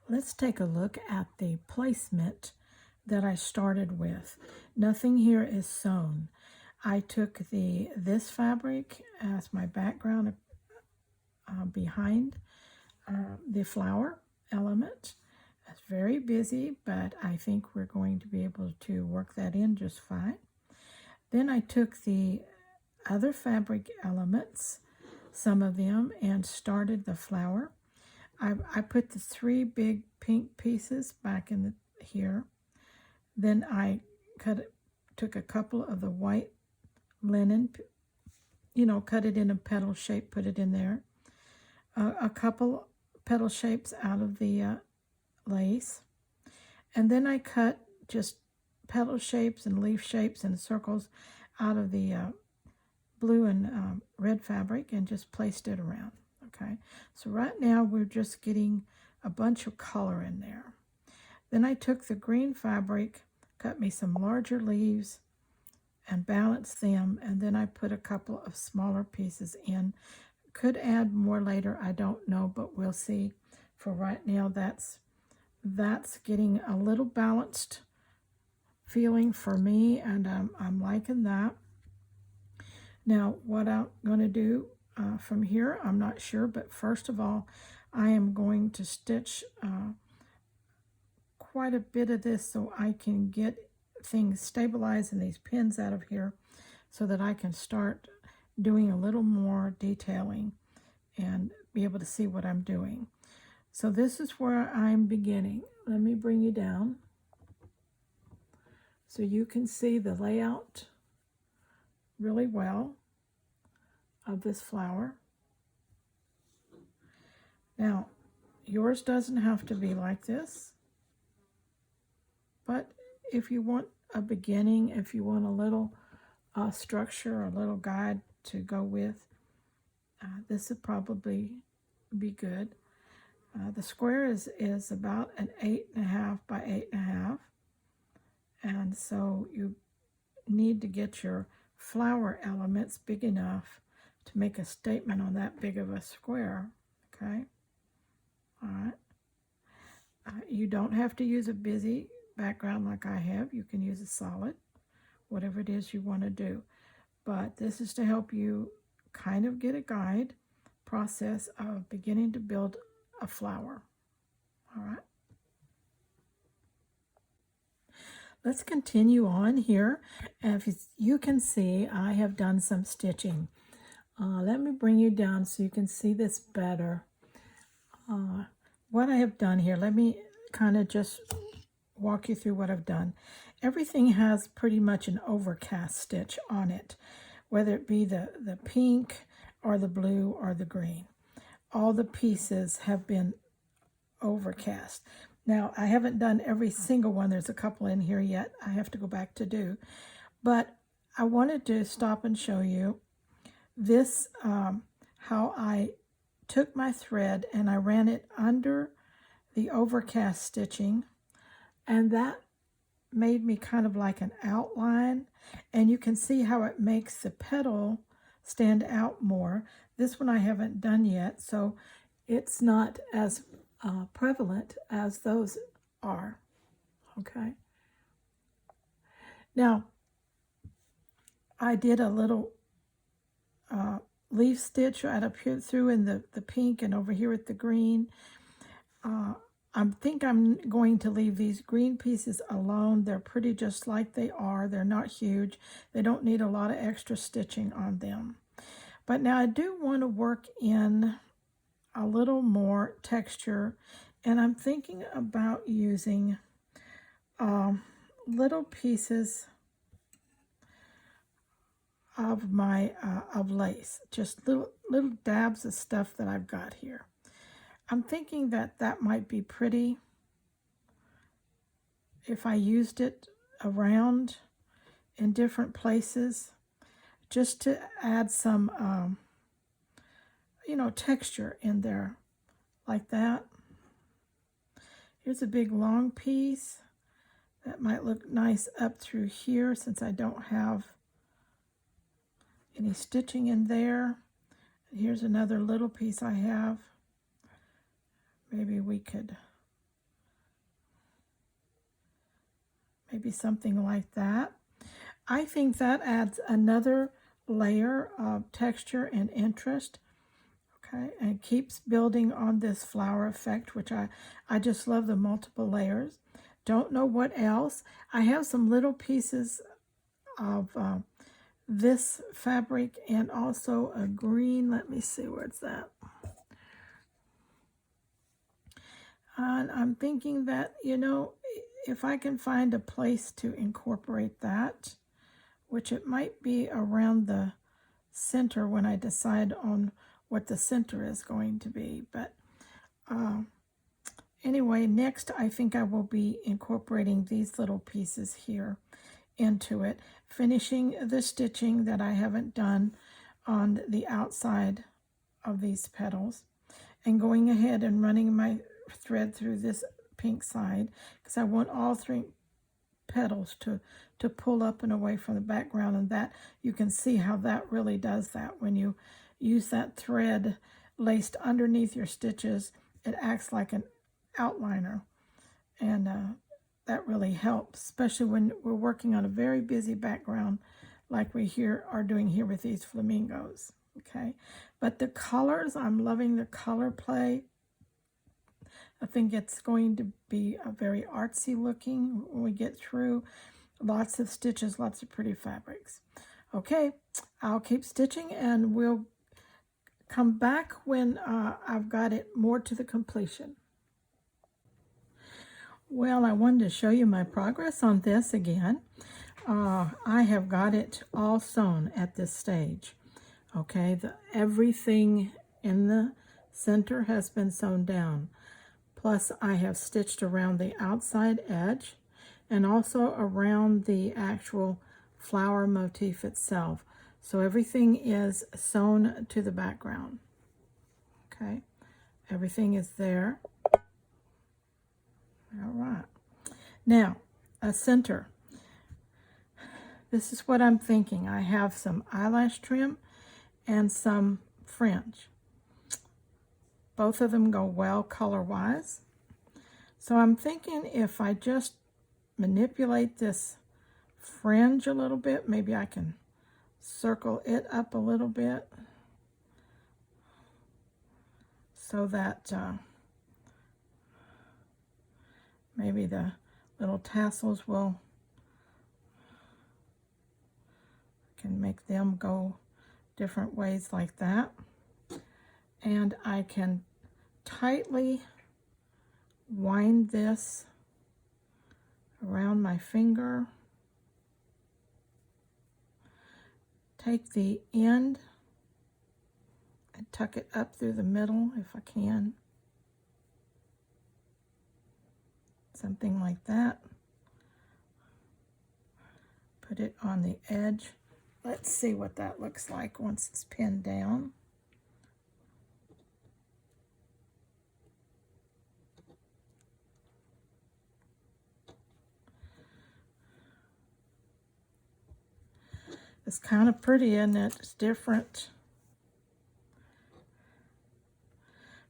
Let's take a look at the placement that I started with. Nothing here is sewn. I took this fabric as my background behind the flower element. It's very busy, but I think we're going to be able to work that in just fine. Then I took the other fabric elements, some of them, and started the flower. I put the 3 big pink pieces back in here. Then I took a couple of the white linen, cut it in a petal shape, put it in there. A couple petal shapes out of the lace. And then I cut just petal shapes and leaf shapes and circles out of the blue and red fabric and just placed it around. Okay, so right now we're just getting a bunch of color in there. Then I took the green fabric, cut me some larger leaves and balanced them, and then I put a couple of smaller pieces in. Could add more later, I don't know, but we'll see. For right now, that's getting a little balanced feeling for me, and I'm liking that. Now, what I'm going to do from here, I'm not sure, but first of all, I am going to stitch quite a bit of this so I can get things stabilized and these pins out of here so that I can start doing a little more detailing and be able to see what I'm doing. So this is where I'm beginning. Let me bring you down so you can see the layout really well of this flower. Now, yours doesn't have to be like this, but if you want a beginning, if you want a little structure or a little guide to go with, this would probably be good. The square is about an 8.5 by 8.5, and so you need to get your flower elements big enough to make a statement on that big of a square. Okay, all right. You don't have to use a busy background like I have. You can use a solid, whatever it is you want to do. But this is to help you kind of get a guide process of beginning to build a flower. All right. Let's continue on here. As you can see, I have done some stitching. Let me bring you down so you can see this better. What I have done here, let me kind of just walk you through what I've done. Everything has pretty much an overcast stitch on it, whether it be the pink or the blue or the green. All the pieces have been overcast. Now, I haven't done every single one. There's a couple in here yet I have to go back to do. But I wanted to stop and show you this, how I took my thread and I ran it under the overcast stitching, and that made me kind of like an outline, and you can see how it makes the petal stand out more. This one I haven't done yet, so it's not as prevalent as those are. Okay, now I did a little leaf stitch right up here through in the pink and over here with the green. I think I'm going to leave these green pieces alone. They're pretty just like they are. They're not huge. They don't need a lot of extra stitching on them. But now I do want to work in a little more texture, and I'm thinking about using little pieces of my of lace, just little dabs of stuff that I've got here. I'm thinking that might be pretty if I used it around in different places, just to add some texture in there like that. Here's a big long piece that might look nice up through here since I don't have any stitching in there. And here's another little piece I have. Maybe we could maybe something like that. I think that adds another layer of texture and interest. Okay, and keeps building on this flower effect, which I just love the multiple layers. Don't know what else. I have some little pieces of this fabric and also a green. Let me see, where's that? And I'm thinking that, you know, if I can find a place to incorporate that, which it might be around the center when I decide on what the center is going to be. But anyway, next I think I will be incorporating these little pieces here into it, finishing the stitching that I haven't done on the outside of these petals, and going ahead and running my thread through this pink side because I want all three petals to pull up and away from the background, and that you can see how that really does that. When you use that thread laced underneath your stitches, it acts like an outliner, and that really helps, especially when we're working on a very busy background like we are doing here with these flamingos. Okay, but the colors, I'm loving the color play. I think it's going to be a very artsy looking when we get through. Lots of stitches, lots of pretty fabrics. Okay, I'll keep stitching and we'll come back when I've got it more to the completion. Well, I wanted to show you my progress on this again. I have got it all sewn at this stage. Okay, everything in the center has been sewn down. Plus, I have stitched around the outside edge and also around the actual flower motif itself. So everything is sewn to the background. Okay, everything is there. All right. Now, a center. This is what I'm thinking. I have some eyelash trim and some fringe. Both of them go well color-wise. So I'm thinking if I just manipulate this fringe a little bit, maybe I can circle it up a little bit so that maybe the little tassels can make them go different ways like that. And I can tightly wind this around my finger. Take the end and tuck it up through the middle if I can. Something like that. Put it on the edge. Let's see what that looks like once it's pinned down. It's kind of pretty, isn't it? It's different.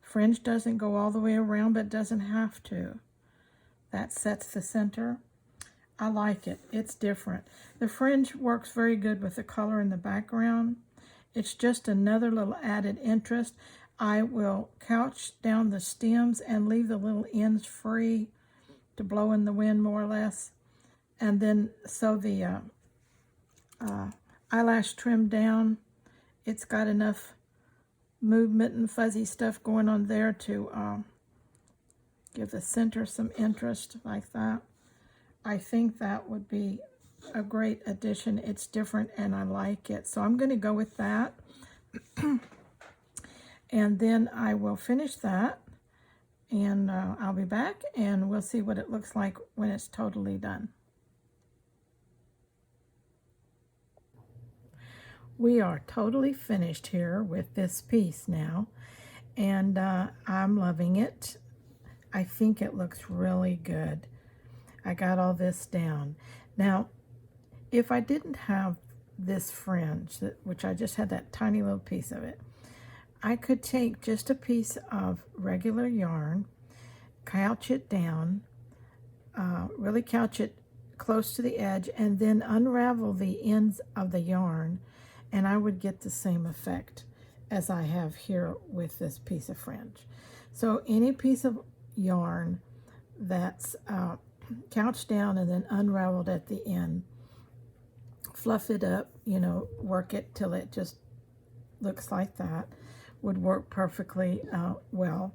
Fringe doesn't go all the way around, but it doesn't have to. That sets the center. I like it. It's different. The fringe works very good with the color in the background. It's just another little added interest. I will couch down the stems and leave the little ends free to blow in the wind more or less. And then sew the eyelash trim down. It's got enough movement and fuzzy stuff going on there to give the center some interest like that. I think that would be a great addition. It's different and I like it. So I'm going to go with that. And then I will finish that and I'll be back and we'll see what it looks like when it's totally done. We are totally finished here with this piece now, and I'm loving it. I think it looks really good. I got all this down. Now, if I didn't have this fringe, which I just had that tiny little piece of it, I could take just a piece of regular yarn, couch it down, really couch it close to the edge and then unravel the ends of the yarn, and I would get the same effect as I have here with this piece of fringe. So any piece of yarn that's couched down and then unraveled at the end, fluff it up, you know, work it till it just looks like that, would work perfectly well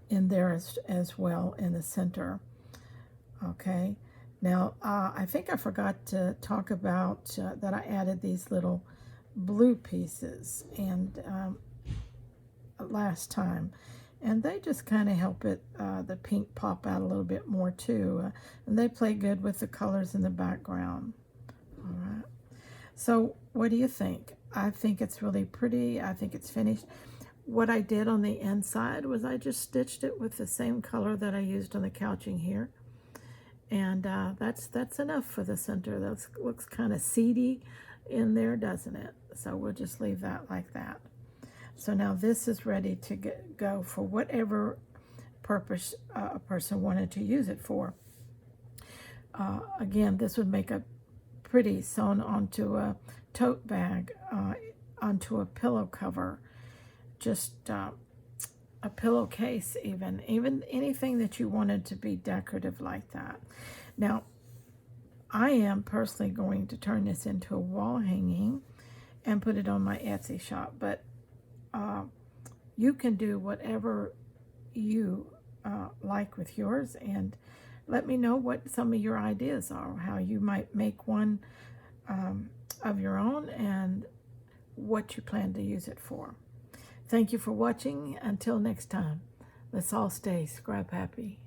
in there as well in the center. Okay, now I think I forgot to talk about that I added these little blue pieces and last time, and they just kind of help it the pink pop out a little bit more too, and they play good with the colors in the background. All right, so what do you think? I think it's really pretty. I think it's finished. What I did on the inside was I just stitched it with the same color that I used on the couching here, and that's enough for the center. That looks kind of seedy in there, doesn't it? So we'll just leave that like that. So now this is ready to go for whatever purpose a person wanted to use it for. Again, this would make a pretty sewn onto a tote bag, onto a pillow cover, just a pillowcase, even anything that you wanted to be decorative like that. Now, I am personally going to turn this into a wall hanging and put it on my Etsy shop, but you can do whatever you like with yours, and let me know what some of your ideas are, how you might make one of your own and what you plan to use it for. Thank you for watching. Until next time, let's all stay scrap happy.